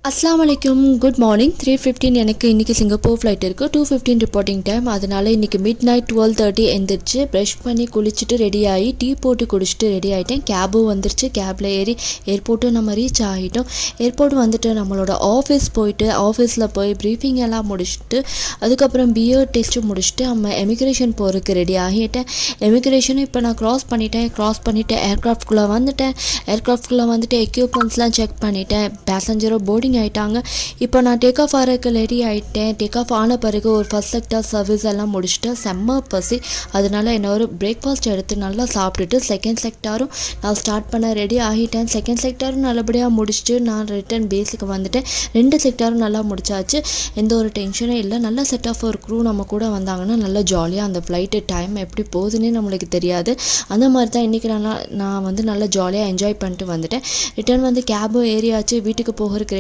அஸ்ஸலாமு அலைக்கும். Good morning. 3:15 எனக்கு இன்றைக்கி சிங்கப்பூர் ஃப்ளைட் இருக்குது. 2:15 ரிப்போர்ட்டிங் டைம். அதனால் இன்றைக்கி மிட் நைட் 12:30 எழுந்திரிச்சு ப்ரஷ் பண்ணி குளிச்சுட்டு ரெடி ஆகி டீ போட்டு குடிச்சிட்டு ரெடி ஆகிட்டேன். கேபும் வந்துருச்சு. கேபில் ஏறி ஏர்போர்ட்டும் நம்ம ரீச் ஆகிட்டோம். ஏர்போர்ட் வந்துட்டு நம்மளோட ஆஃபீஸ் போயிட்டு ஆஃபீஸில் போய் ப்ரீஃபிங் எல்லாம் முடிச்சுட்டு அதுக்கப்புறம் பியர்ட் டெஸ்ட்டு முடிச்சுட்டு நம்ம எமிக்ரேஷன் போகிறதுக்கு ரெடி ஆகிட்டேன். எமிக்ரேஷனும் இப்போ நான் க்ராஸ் பண்ணிவிட்டு ஏர்க்ராஃப்ட்குள்ளே வந்துட்டு எக்யூப்மெண்ட்ஸ்லாம் செக் பண்ணிட்டேன். பேசஞ்சரும் போர்டிங் ஆகிட்டாங்க. இப்போ நான் டேக் ஆஃப் ஆகிறதுக்கு ரெடி ஆகிட்டேன். டேக் ஆஃப் ஆன பிறகு ஒரு ஃபர்ஸ்ட் செக்டார் சர்வீஸ் எல்லாம் முடிச்சுட்டு செம்ம பசி. அதனால் என்ன ஒரு பிரேக்ஃபாஸ்ட் எடுத்து நல்லா சாப்பிட்டுட்டு செகண்ட் செக்டாரும் நான் ஸ்டார்ட் பண்ண ரெடி ஆகிட்டேன். செகண்ட் செக்டாரும் நல்லபடியாக முடிச்சுட்டு நான் ரிட்டன் பேஸுக்கு வந்துட்டேன். 2 செக்டாரும் நல்லா முடிச்சாச்சு. எந்த ஒரு டென்ஷனும் இல்லை. நல்ல செட் ஆஃப் ஒரு க்ரூ நம்ம கூட வந்தாங்கன்னா நல்லா ஜாலியாக அந்த ஃப்ளைட்டு டைம் எப்படி போகுதுன்னே நம்மளுக்கு தெரியாது. அந்த மாதிரி தான் இன்றைக்கி நான் நல்லா ஜாலியாக என்ஜாய் பண்ணிட்டு வந்துட்டேன். ரிட்டன் கேபும் ஏறியாச்சு. வீட்டுக்கு போகிறதுக்கு